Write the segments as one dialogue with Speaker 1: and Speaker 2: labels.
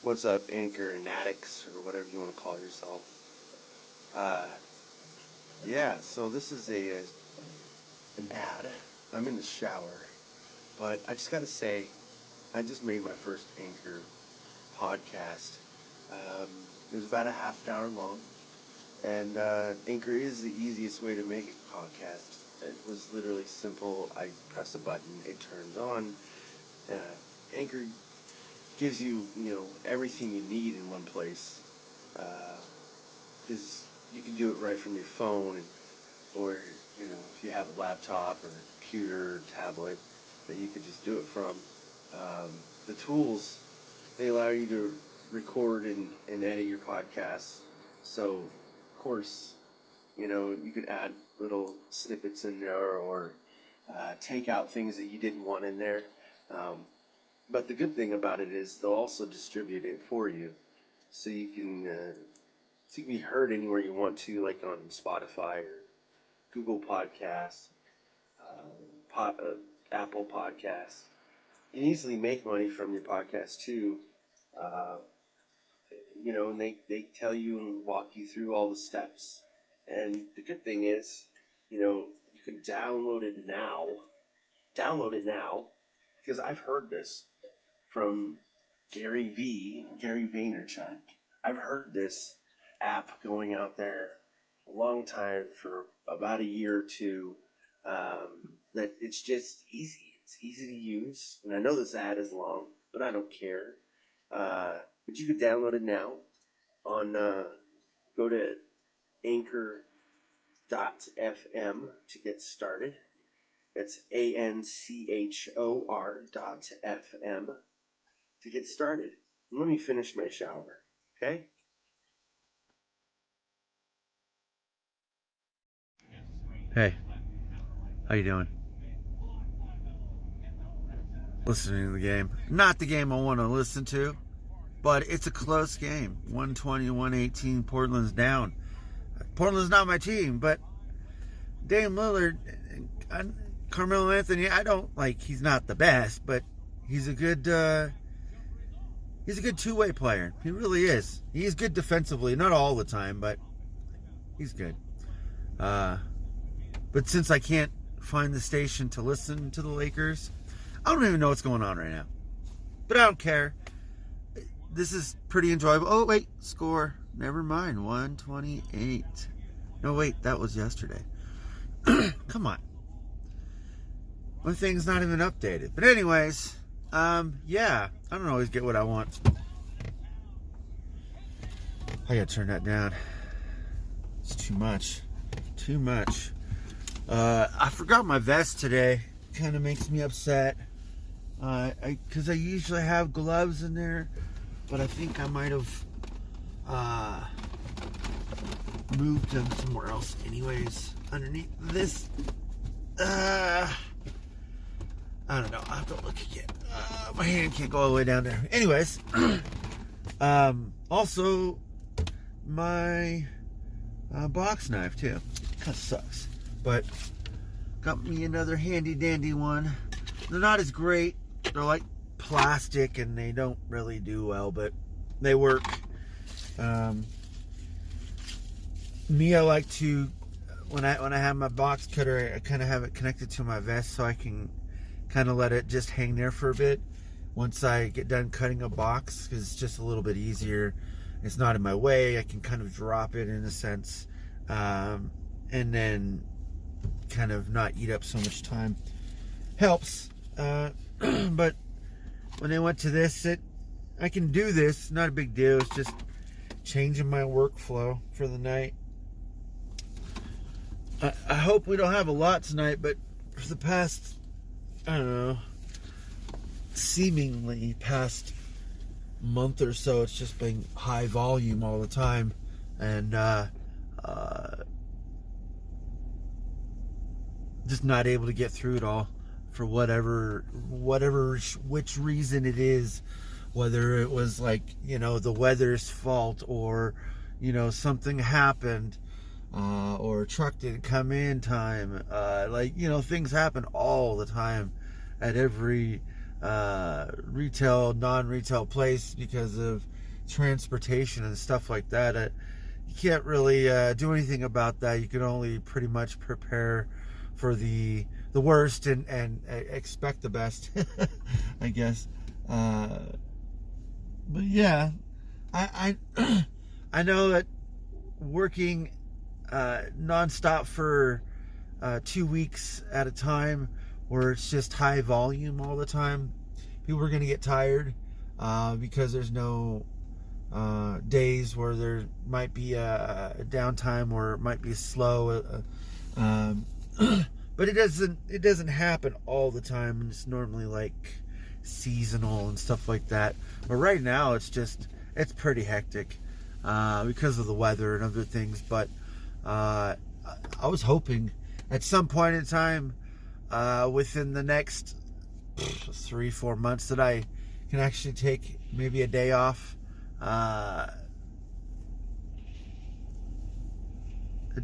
Speaker 1: What's up, Anchor and addicts, or whatever you want to call yourself? Uh, yeah, so this is an ad. I'm in the shower, but I just gotta say, I just made my first Anchor podcast. It was about a half an hour long, and Anchor is the easiest way to make a podcast. It was literally simple. I press a button, it turns on. Uh, Anchor gives you, everything you need in one place. Because you can do it right from your phone, or if you have a laptop or a computer or tablet that you could just do it from. The tools, they allow you to record and edit your podcasts. So, of course, you could add little snippets in there, or take out things that you didn't want in there. But the good thing about it is they'll also distribute it for you, so you can be heard anywhere you want to, like on Spotify or Google Podcasts, Apple Podcasts. You can easily make money from your podcast too. Uh, and they tell you and walk you through all the steps. And the good thing is, you can download it now. Download it now, because I've heard this from Gary Vaynerchuk. I've heard this app going out there a long time, for about a year or two. That it's just easy. It's easy to use. And I know this ad is long, but I don't care. But you can download it now on, go to anchor.fm to get started. It's ANCHOR.FM to get started. Let me finish my shower, okay?
Speaker 2: Hey, how you doing? Listening to the game. Not the game I want to listen to, but it's a close game. 120-118, Portland's down. Portland's not my team, but Dame Lillard, Carmelo Anthony, he's not the best, but he's a good two-way player. He really is. He's good defensively, not all the time, but he's good. But since I can't find the station to listen to the Lakers, I don't even know what's going on right now. But I don't care. This is pretty enjoyable. Oh, wait, score. Never mind, 128. No, wait, that was yesterday. Come on. My thing's not even updated. But anyways, yeah, I don't always get what I want. I gotta turn that down. It's too much. Too much. I forgot my vest today. Kind of makes me upset. Because I usually have gloves in there, but I think I might have moved them somewhere else. Anyways, underneath this, I don't know. I'll have to look again. My hand can't go all the way down there. Anyways, also my box knife too. Kind of sucks, but got me another handy dandy one. They're not as great. They're like plastic and they don't really do well, but they work. I like to, when I have my box cutter, I kind of have it connected to my vest so I can kind of let it just hang there for a bit once I get done cutting a box, because it's just a little bit easier. It's not in my way. I can kind of drop it in a sense, and then kind of not eat up so much time. Helps. But when I went to this, I can do this. Not a big deal. It's just changing my workflow for the night. I hope we don't have a lot tonight, but for the past, I don't know, seemingly past month or so, it's just been high volume all the time, and just not able to get through it all for which reason it is, whether it was like, the weather's fault, or something happened, or a truck didn't come in time, things happen all the time at every retail, non-retail place because of transportation and stuff like that. You can't really do anything about that. You can only pretty much prepare for the worst and expect the best, I guess. But yeah, I know that working nonstop for 2 weeks at a time, where it's just high volume all the time, people are going to get tired because there's no days where there might be a downtime, or it might be slow. But it doesn't happen all the time, and it's normally like seasonal and stuff like that. But right now it's pretty hectic because of the weather and other things. But I was hoping at some point in time within the next 3-4 months that I can actually take maybe a day off, a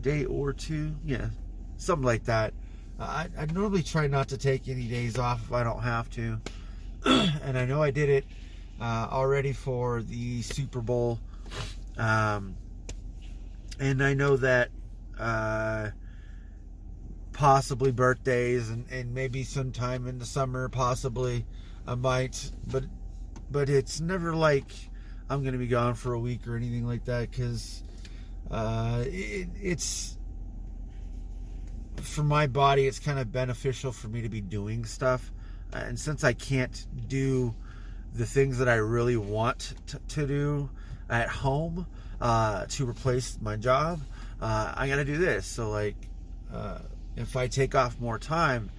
Speaker 2: day or two, yeah, something like that. I normally try not to take any days off if I don't have to. And I know I did it already for the Super Bowl. And I know that possibly birthdays and maybe sometime in the summer, possibly I might. But it's never like I'm going to be gone for a week or anything like that, because it's for my body, it's kind of beneficial for me to be doing stuff. And since I can't do the things that I really want to do at home to replace my job, I got to do this. So like, if I take off more time,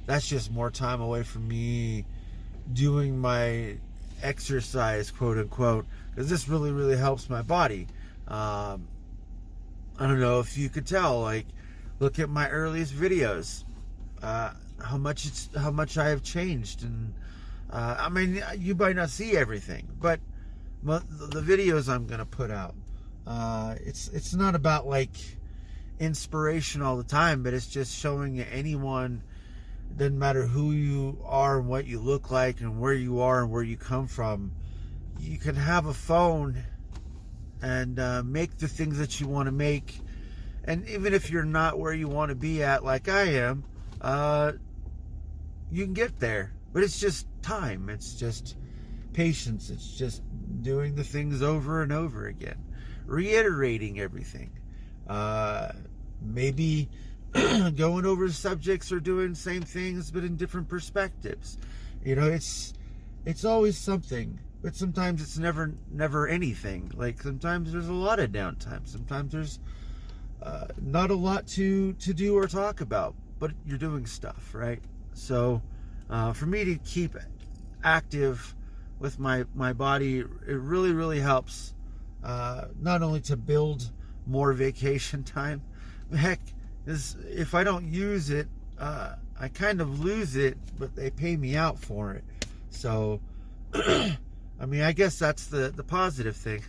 Speaker 2: that's just more time away from me doing my exercise, quote unquote, because this really, really helps my body. I don't know if you could tell, like, look at my earliest videos, how much I have changed. And I mean, you might not see everything, but the videos I'm gonna put out, it's not about like inspiration all the time, but it's just showing anyone, doesn't matter who you are and what you look like and where you are and where you come from, you can have a phone and make the things that you want to make. And even if you're not where you want to be at, like I am, you can get there. But it's just time. It's just patience. It's just doing the things over and over again. Reiterating everything. Maybe going over subjects or doing the same things but in different perspectives. You know, it's always something. But sometimes it's never anything. Like sometimes there's a lot of downtime. Sometimes there's not a lot to do or talk about, but you're doing stuff, right? So for me to keep active with my body, it really, really helps, not only to build more vacation time. Heck, if I don't use it, I kind of lose it, but they pay me out for it. So I mean, I guess that's the positive thing.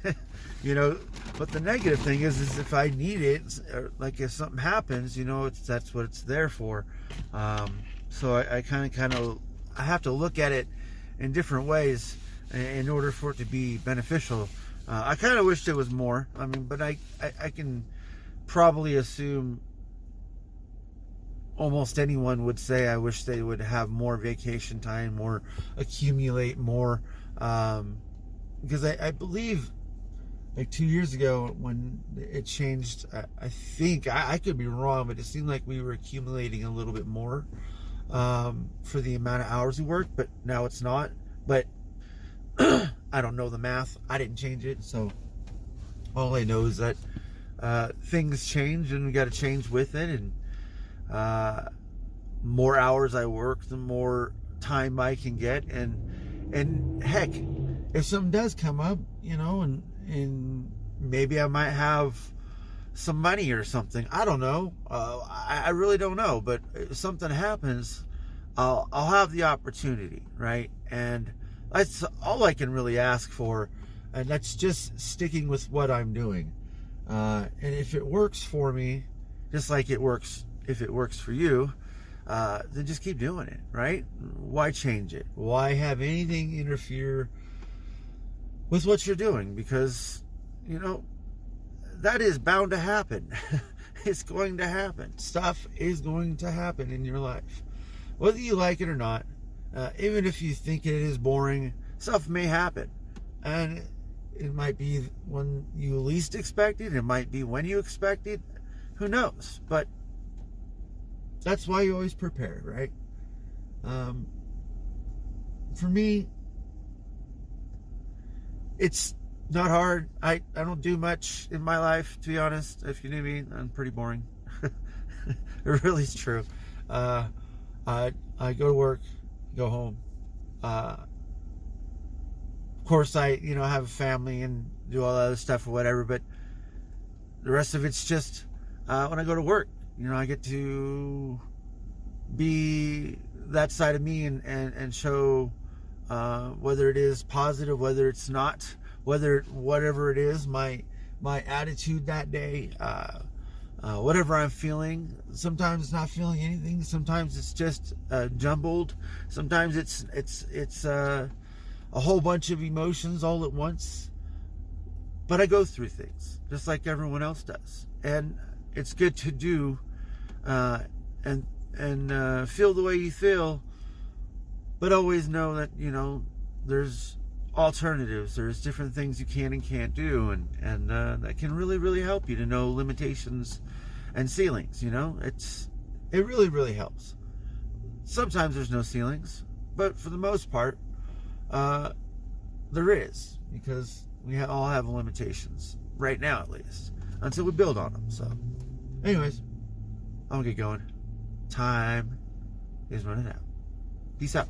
Speaker 2: You know, but the negative thing is if I need it, or like if something happens, you know, that's what it's there for. So I kind of I have to look at it in different ways in order for it to be beneficial. I kind of wish there was more. I mean, but I can probably assume almost anyone would say I wish they would have more vacation time, or accumulate more. Because I believe like 2 years ago when it changed, I think I could be wrong, but it seemed like we were accumulating a little bit more for the amount of hours we worked, but now it's not. But I don't know the math. I didn't change it, so all I know is that things change and we got to change with it. And more hours I work, the more time I can get. And heck, if something does come up, you know, and maybe I might have some money or something. I don't know. I really don't know. But if something happens, I'll have the opportunity, right? And that's all I can really ask for. And that's just sticking with what I'm doing. And if it works for me, just like it works, if it works for you, then just keep doing it, right? Why change it? Why have anything interfere with what you're doing? Because, that is bound to happen. It's going to happen. Stuff is going to happen in your life. Whether you like it or not, even if you think it is boring, stuff may happen. And it might be when you least expect it. It might be when you expect it. Who knows? But that's why you always prepare, right? For me, it's not hard. I don't do much in my life, to be honest. If you knew me, I'm pretty boring. It really is true. I go to work, go home. Of course, I have a family and do all that other stuff or whatever. But the rest of it's just when I go to work. I get to be that side of me and show whether it is positive, whether it's not, whatever it is, my attitude that day, whatever I'm feeling. Sometimes it's not feeling anything. Sometimes it's just jumbled. Sometimes it's a whole bunch of emotions all at once. But I go through things just like everyone else does, and it's good to do and feel the way you feel, but always know that there's alternatives. There's different things you can and can't do, and that can really help you to know limitations and ceilings. It really helps. Sometimes there's no ceilings, but for the most part there is, because we all have limitations right now, at least, until we build on them. So anyways, I'm gonna get going. Time is running out. Peace out.